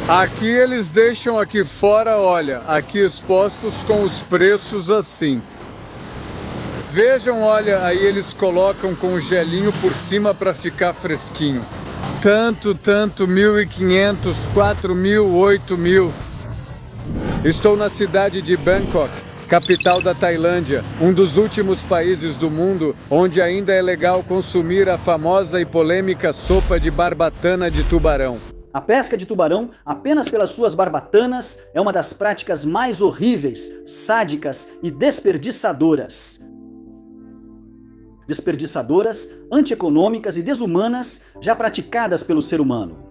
Aqui eles deixam aqui fora, olha, aqui expostos com os preços assim. Vejam, olha, aí eles colocam com o gelinho por cima para ficar fresquinho. Tanto, 1.500, 4.000, 8.000. Estou na cidade de Bangkok, capital da Tailândia, um dos últimos países do mundo onde ainda é legal consumir a famosa e polêmica sopa de barbatana de tubarão. A pesca de tubarão, apenas pelas suas barbatanas, é uma das práticas mais horríveis, sádicas e desperdiçadoras. Desperdiçadoras, antieconômicas e desumanas já praticadas pelo ser humano.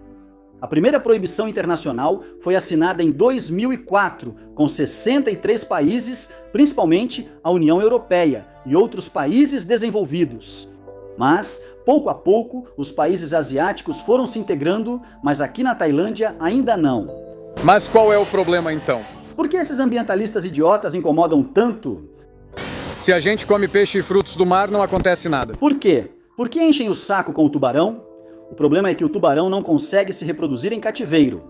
A primeira proibição internacional foi assinada em 2004, com 63 países, principalmente a União Europeia e outros países desenvolvidos. Mas, pouco a pouco, os países asiáticos foram se integrando, mas aqui na Tailândia ainda não. Mas qual é o problema então? Por que esses ambientalistas idiotas incomodam tanto? Se a gente come peixe e frutos do mar, não acontece nada. Por quê? Por que enchem o saco com o tubarão? O problema é que o tubarão não consegue se reproduzir em cativeiro.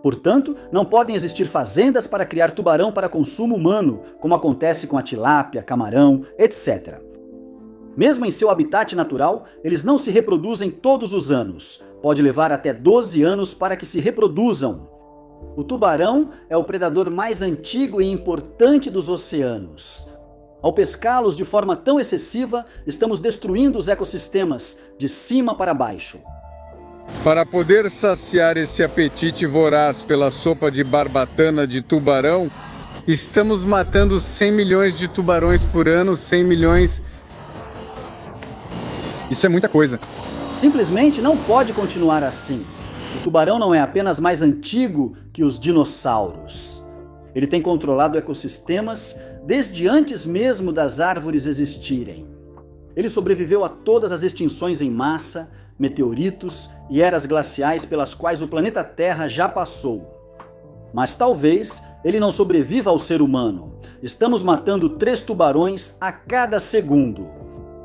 Portanto, não podem existir fazendas para criar tubarão para consumo humano, como acontece com a tilápia, camarão, etc. Mesmo em seu habitat natural, eles não se reproduzem todos os anos. Pode levar até 12 anos para que se reproduzam. O tubarão é o predador mais antigo e importante dos oceanos. Ao pescá-los de forma tão excessiva, estamos destruindo os ecossistemas, de cima para baixo. Para poder saciar esse apetite voraz pela sopa de barbatana de tubarão, estamos matando 100 milhões de tubarões por ano, 100 milhões... Isso é muita coisa. Simplesmente não pode continuar assim. O tubarão não é apenas mais antigo que os dinossauros. Ele tem controlado ecossistemas desde antes mesmo das árvores existirem. Ele sobreviveu a todas as extinções em massa, meteoritos e eras glaciais pelas quais o planeta Terra já passou. Mas talvez ele não sobreviva ao ser humano. Estamos matando 3 tubarões a cada segundo.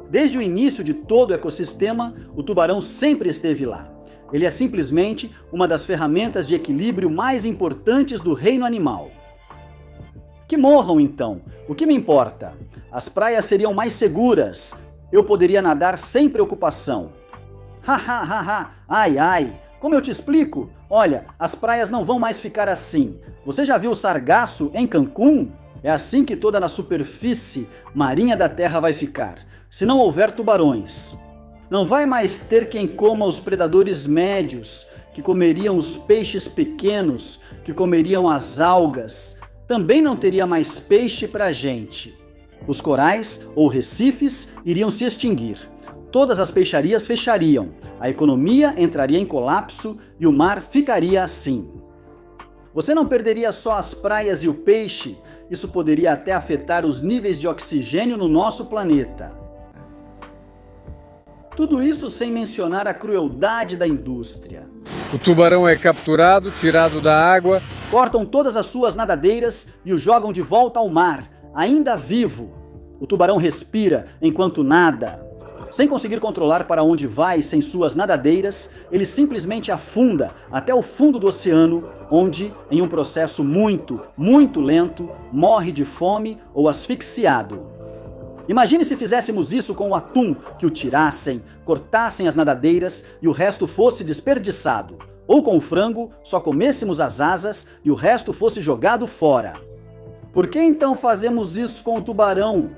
Desde o início de todo o ecossistema, o tubarão sempre esteve lá. Ele é simplesmente uma das ferramentas de equilíbrio mais importantes do reino animal. Que morram então, o que me importa? As praias seriam mais seguras, eu poderia nadar sem preocupação. Ai ai, como eu te explico? Olha, as praias não vão mais ficar assim. Você já viu o sargaço em Cancún? É assim que toda a superfície marinha da Terra vai ficar, se não houver tubarões. Não vai mais ter quem coma os predadores médios, que comeriam os peixes pequenos, que comeriam as algas. Também não teria mais peixe pra gente. Os corais ou recifes iriam se extinguir. Todas as peixarias fechariam, a economia entraria em colapso e o mar ficaria assim. Você não perderia só as praias e o peixe, isso poderia até afetar os níveis de oxigênio no nosso planeta. Tudo isso sem mencionar a crueldade da indústria. O tubarão é capturado, tirado da água. Cortam todas as suas nadadeiras e o jogam de volta ao mar, ainda vivo. O tubarão respira enquanto nada. Sem conseguir controlar para onde vai sem suas nadadeiras, ele simplesmente afunda até o fundo do oceano, onde, em um processo muito, muito lento, morre de fome ou asfixiado. Imagine se fizéssemos isso com o atum, que o tirassem, cortassem as nadadeiras e o resto fosse desperdiçado. Ou com o frango, só comêssemos as asas e o resto fosse jogado fora. Por que então fazemos isso com o tubarão?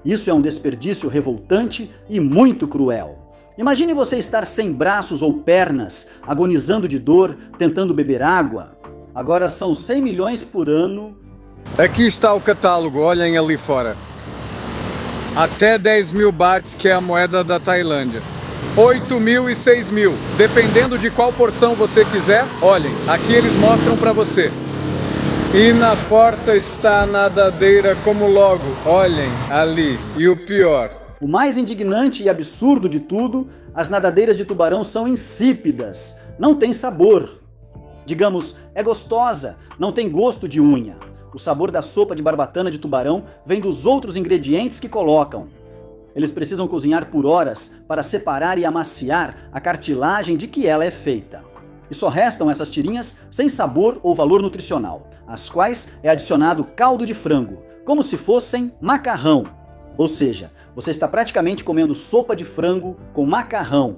Isso é um desperdício revoltante e muito cruel. Imagine você estar sem braços ou pernas, agonizando de dor, tentando beber água. Agora são 100 milhões por ano. Aqui está o catálogo, olhem ali fora. Até 10.000 bahts, que é a moeda da Tailândia. 8.000 e 6.000, dependendo de qual porção você quiser. Olhem, aqui eles mostram para você. E na porta está a nadadeira como logo, olhem, ali. E o pior. O mais indignante e absurdo de tudo, as nadadeiras de tubarão são insípidas, não tem sabor. Digamos, é gostosa, não tem gosto de unha. O sabor da sopa de barbatana de tubarão vem dos outros ingredientes que colocam. Eles precisam cozinhar por horas para separar e amaciar a cartilagem de que ela é feita. E só restam essas tirinhas sem sabor ou valor nutricional, às quais é adicionado caldo de frango, como se fossem macarrão. Ou seja, você está praticamente comendo sopa de frango com macarrão.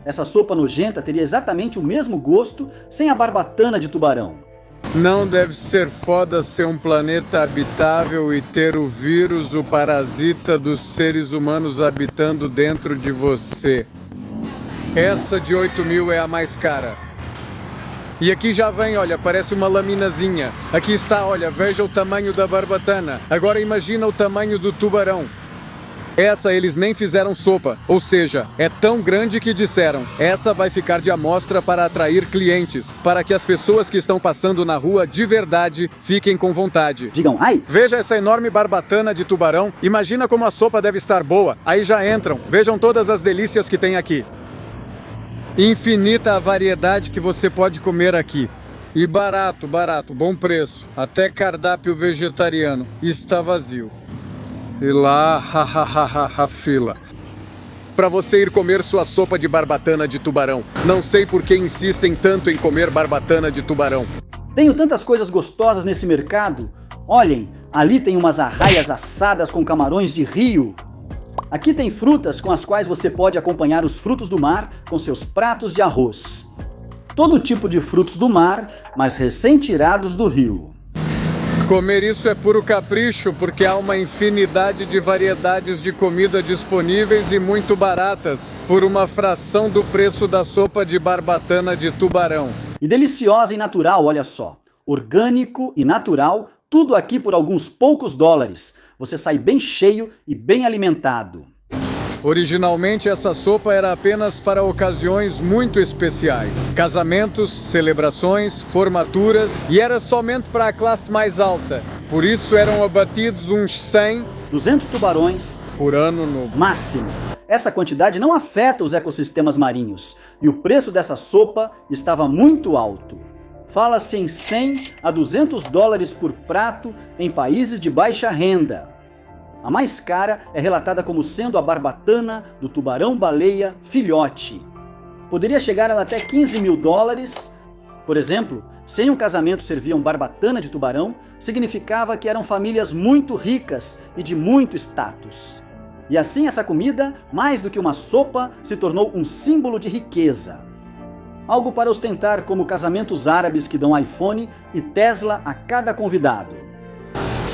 Essa sopa nojenta teria exatamente o mesmo gosto sem a barbatana de tubarão. Não deve ser foda ser um planeta habitável e ter o vírus, o parasita dos seres humanos habitando dentro de você. Essa de 8 mil é a mais cara. E aqui já vem, olha, parece uma laminazinha. Aqui está, olha, veja o tamanho da barbatana. Agora imagina o tamanho do tubarão. Essa eles nem fizeram sopa, ou seja, é tão grande que disseram, essa vai ficar de amostra para atrair clientes, para que as pessoas que estão passando na rua de verdade fiquem com vontade. Digam, ai! Veja essa enorme barbatana de tubarão, imagina como a sopa deve estar boa. Aí já entram, vejam todas as delícias que tem aqui. Infinita a variedade que você pode comer aqui. E barato, bom preço. Até cardápio vegetariano. Está vazio. E lá, a fila. Para você ir comer sua sopa de barbatana de tubarão. Não sei por que insistem tanto em comer barbatana de tubarão. Tenho tantas coisas gostosas nesse mercado. Olhem, ali tem umas arraias assadas com camarões de rio. Aqui tem frutas com as quais você pode acompanhar os frutos do mar com seus pratos de arroz. Todo tipo de frutos do mar, mas recém-tirados do rio. Comer isso é puro capricho, porque há uma infinidade de variedades de comida disponíveis e muito baratas, por uma fração do preço da sopa de barbatana de tubarão. E deliciosa e natural, olha só. Orgânico e natural, tudo aqui por alguns poucos dólares. Você sai bem cheio e bem alimentado. Originalmente essa sopa era apenas para ocasiões muito especiais. Casamentos, celebrações, formaturas, e era somente para a classe mais alta. Por isso eram abatidos uns 100, 200 tubarões por ano no máximo. Essa quantidade não afeta os ecossistemas marinhos. E o preço dessa sopa estava muito alto. Fala-se em 100 a 200 dólares por prato em países de baixa renda. A mais cara é relatada como sendo a barbatana do tubarão-baleia filhote. Poderia chegar a até 15 mil dólares. Por exemplo, se em um casamento serviam barbatana de tubarão, significava que eram famílias muito ricas e de muito status. E assim essa comida, mais do que uma sopa, se tornou um símbolo de riqueza. Algo para ostentar como casamentos árabes que dão iPhone e Tesla a cada convidado.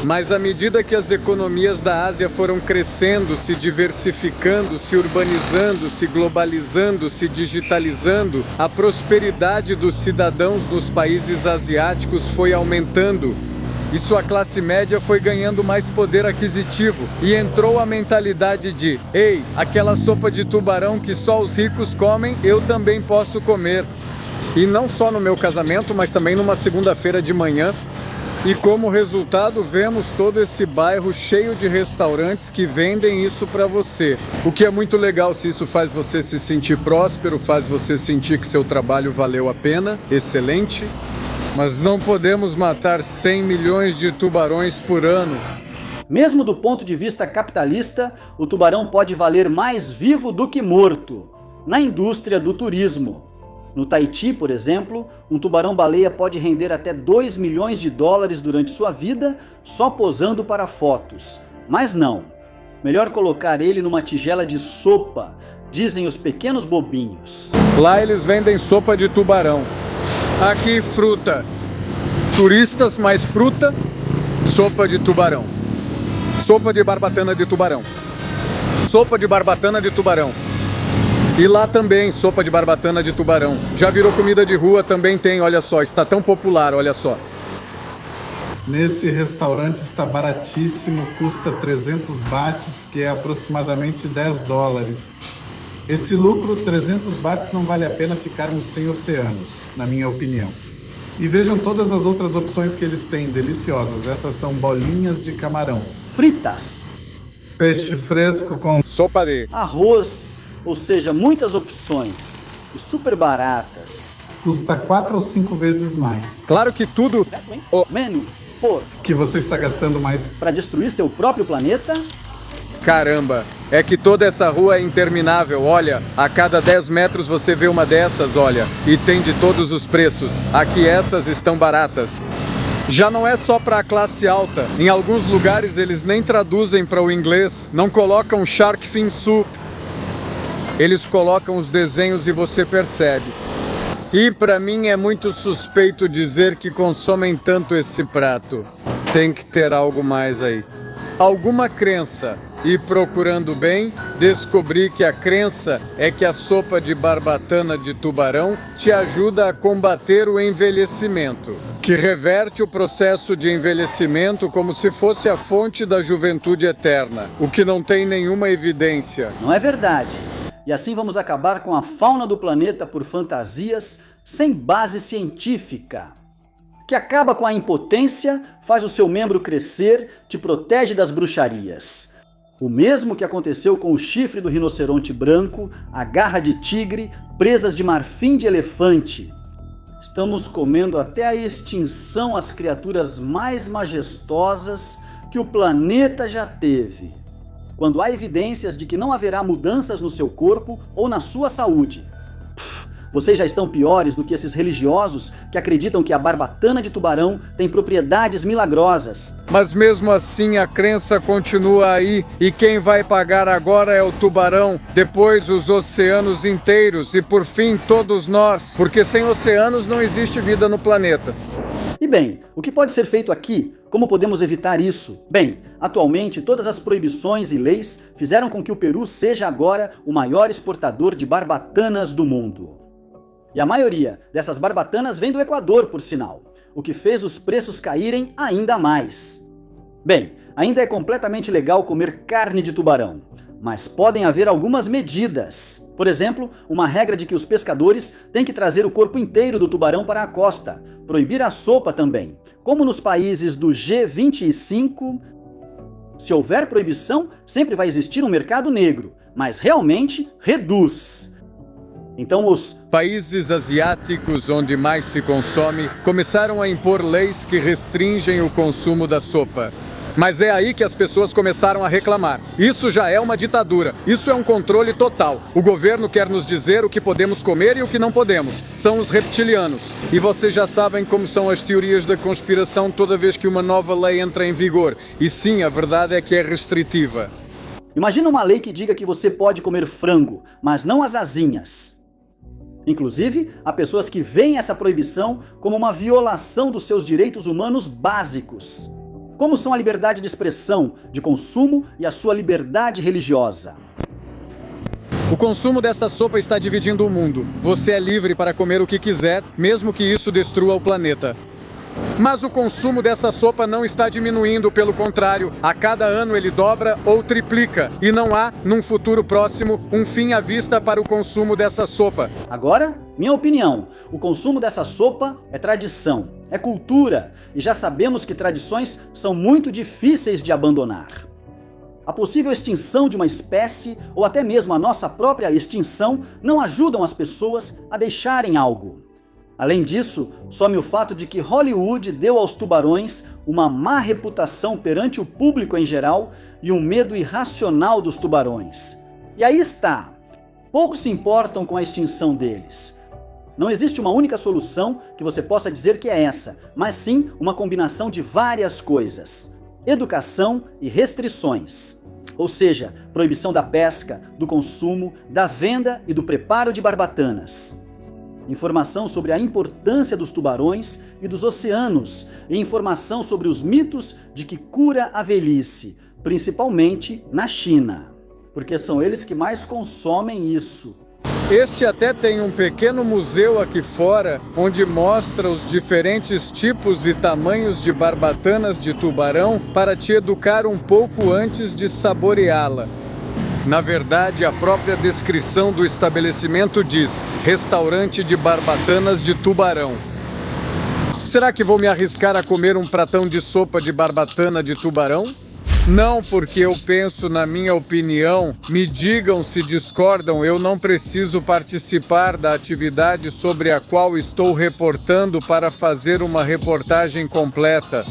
Mas à medida que as economias da Ásia foram crescendo, se diversificando, se urbanizando, se globalizando, se digitalizando, a prosperidade dos cidadãos dos países asiáticos foi aumentando. E sua classe média foi ganhando mais poder aquisitivo. E entrou a mentalidade de, ei, aquela sopa de tubarão que só os ricos comem, eu também posso comer. E não só no meu casamento, mas também numa segunda-feira de manhã. E como resultado, vemos todo esse bairro cheio de restaurantes que vendem isso para você. O que é muito legal, se isso faz você se sentir próspero, faz você sentir que seu trabalho valeu a pena, excelente. Mas não podemos matar 100 milhões de tubarões por ano. Mesmo do ponto de vista capitalista, o tubarão pode valer mais vivo do que morto, na indústria do turismo. No Tahiti, por exemplo, um tubarão-baleia pode render até 2 milhões de dólares durante sua vida só posando para fotos. Mas não. Melhor colocar ele numa tigela de sopa, dizem os pequenos bobinhos. Lá eles vendem sopa de tubarão. Aqui fruta. Turistas mais fruta, sopa de tubarão. Sopa de barbatana de tubarão. Sopa de barbatana de tubarão. E lá também, sopa de barbatana de tubarão. Já virou comida de rua, também tem, olha só, está tão popular, olha só. Nesse restaurante está baratíssimo, custa 300 bahts, que é aproximadamente 10 dólares. Esse lucro, 300 bahts, não vale a pena ficarmos sem oceanos, na minha opinião. E vejam todas as outras opções que eles têm, deliciosas. Essas são bolinhas de camarão. Fritas. Peixe fresco com sopa de arroz. Ou seja, muitas opções e super baratas. Custa 4 ou 5 vezes mais. Claro que tudo menos por que você está gastando mais para destruir seu próprio planeta. Caramba! é que toda essa rua é interminável. Olha, a cada 10 metros você vê uma dessas, olha, e tem de todos os preços. Aqui essas estão baratas. Já não é só para a classe alta. Em alguns lugares eles nem traduzem para o inglês, não colocam shark fin soup. Eles colocam os desenhos e você percebe. E para mim é muito suspeito dizer que consomem tanto esse prato. Tem que ter algo mais aí. Alguma crença. E procurando bem, descobri que a crença é que a sopa de barbatana de tubarão te ajuda a combater o envelhecimento, que reverte o processo de envelhecimento como se fosse a fonte da juventude eterna, o que não tem nenhuma evidência. Não é verdade. E assim vamos acabar com a fauna do planeta por fantasias sem base científica. Que acaba com a impotência, faz o seu membro crescer, te protege das bruxarias. O mesmo que aconteceu com o chifre do rinoceronte branco, a garra de tigre, presas de marfim de elefante. Estamos comendo até a extinção as criaturas mais majestosas que o planeta já teve. Quando há evidências de que não haverá mudanças no seu corpo ou na sua saúde. Vocês já estão piores do que esses religiosos que acreditam que a barbatana de tubarão tem propriedades milagrosas. Mas mesmo assim a crença continua aí, e quem vai pagar agora é o tubarão, depois os oceanos inteiros e por fim todos nós, porque sem oceanos não existe vida no planeta. E bem, o que pode ser feito aqui? Como podemos evitar isso? Bem, atualmente todas as proibições e leis fizeram com que o Peru seja agora o maior exportador de barbatanas do mundo. E a maioria dessas barbatanas vem do Equador, por sinal, o que fez os preços caírem ainda mais. Bem, ainda é completamente legal comer carne de tubarão, mas podem haver algumas medidas. Por exemplo, uma regra de que os pescadores têm que trazer o corpo inteiro do tubarão para a costa, proibir a sopa também. Como nos países do G25, se houver proibição, sempre vai existir um mercado negro, mas realmente reduz. Então os países asiáticos onde mais se consome começaram a impor leis que restringem o consumo da sopa. Mas é aí que as pessoas começaram a reclamar. Isso já é uma ditadura. Isso é um controle total. O governo quer nos dizer o que podemos comer e o que não podemos. São os reptilianos. E vocês já sabem como são as teorias da conspiração toda vez que uma nova lei entra em vigor. E sim, a verdade é que é restritiva. Imagina uma lei que diga que você pode comer frango, mas não as asinhas. Inclusive, há pessoas que veem essa proibição como uma violação dos seus direitos humanos básicos, como são a liberdade de expressão, de consumo e a sua liberdade religiosa. O consumo dessa sopa está dividindo o mundo. Você é livre para comer o que quiser, mesmo que isso destrua o planeta. Mas o consumo dessa sopa não está diminuindo, pelo contrário, a cada ano ele dobra ou triplica, e não há, num futuro próximo, um fim à vista para o consumo dessa sopa. Agora, minha opinião, o consumo dessa sopa é tradição, é cultura, e já sabemos que tradições são muito difíceis de abandonar. A possível extinção de uma espécie, ou até mesmo a nossa própria extinção, não ajudam as pessoas a deixarem algo. Além disso, some o fato de que Hollywood deu aos tubarões uma má reputação perante o público em geral e um medo irracional dos tubarões. E aí está, poucos se importam com a extinção deles. Não existe uma única solução que você possa dizer que é essa, mas sim uma combinação de várias coisas. Educação e restrições. Ou seja, proibição da pesca, do consumo, da venda e do preparo de barbatanas. Informação sobre a importância dos tubarões e dos oceanos, e informação sobre os mitos de que cura a velhice, principalmente na China, porque são eles que mais consomem isso. Este até tem um pequeno museu aqui fora, onde mostra os diferentes tipos e tamanhos de barbatanas de tubarão para te educar um pouco antes de saboreá-la. Na verdade, a própria descrição do estabelecimento diz: restaurante de barbatanas de tubarão. Será que vou me arriscar a comer um pratão de sopa de barbatana de tubarão? Não, porque eu penso, na minha opinião, me digam se discordam, eu não preciso participar da atividade sobre a qual estou reportando para fazer uma reportagem completa.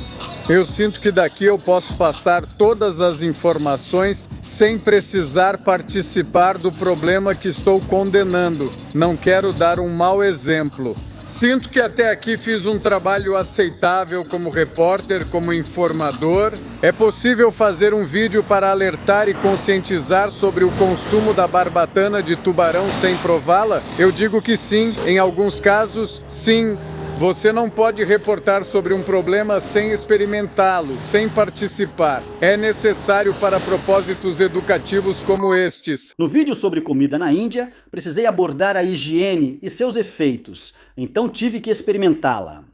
Eu sinto que daqui eu posso passar todas as informações sem precisar participar do problema que estou condenando. Não quero dar um mau exemplo. Sinto que até aqui fiz um trabalho aceitável como repórter, como informador. É possível fazer um vídeo para alertar e conscientizar sobre o consumo da barbatana de tubarão sem prová-la? Eu digo que sim, em alguns casos, sim. Você não pode reportar sobre um problema sem experimentá-lo, sem participar. É necessário para propósitos educativos como estes. No vídeo sobre comida na Índia, precisei abordar a higiene e seus efeitos, então tive que experimentá-la.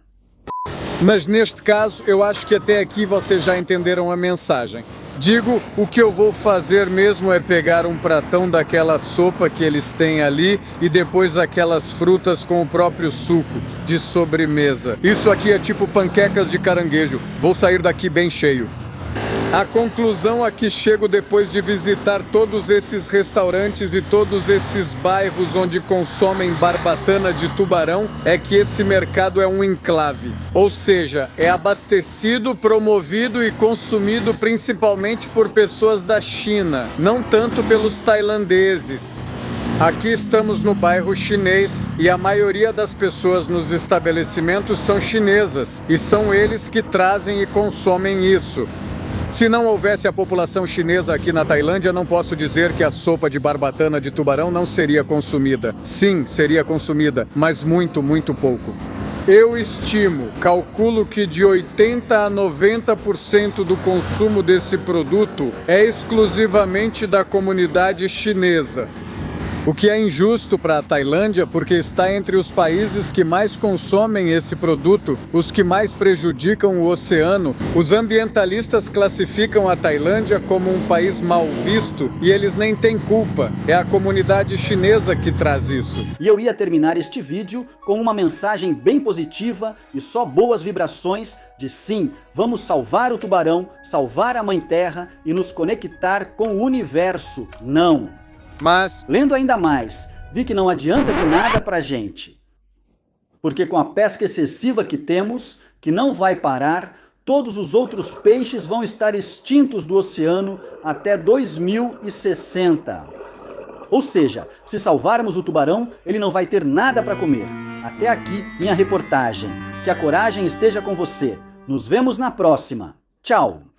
Mas neste caso, eu acho que até aqui vocês já entenderam a mensagem. Digo, o que eu vou fazer mesmo é pegar um pratão daquela sopa que eles têm ali e depois aquelas frutas com o próprio suco de sobremesa. Isso aqui é tipo panquecas de caranguejo. Vou sair daqui bem cheio. A conclusão a que chego depois de visitar todos esses restaurantes e todos esses bairros onde consomem barbatana de tubarão é que esse mercado é um enclave. Ou seja, é abastecido, promovido e consumido principalmente por pessoas da China, não tanto pelos tailandeses. Aqui estamos no bairro chinês e a maioria das pessoas nos estabelecimentos são chinesas e são eles que trazem e consomem isso. Se não houvesse a população chinesa aqui na Tailândia, não posso dizer que a sopa de barbatana de tubarão não seria consumida. Sim, seria consumida, mas muito, muito pouco. Eu estimo, calculo que de 80% a 90% do consumo desse produto é exclusivamente da comunidade chinesa. O que é injusto para a Tailândia porque está entre os países que mais consomem esse produto, os que mais prejudicam o oceano. Os ambientalistas classificam a Tailândia como um país mal visto e eles nem têm culpa. É a comunidade chinesa que traz isso. E eu ia terminar este vídeo com uma mensagem bem positiva e só boas vibrações de sim, vamos salvar o tubarão, salvar a Mãe Terra e nos conectar com o universo. Não. Mas, lendo ainda mais, vi que não adianta de nada pra gente. Porque com a pesca excessiva que temos, que não vai parar, todos os outros peixes vão estar extintos do oceano até 2060. Ou seja, se salvarmos o tubarão, ele não vai ter nada para comer. Até aqui minha reportagem. Que a coragem esteja com você. Nos vemos na próxima. Tchau!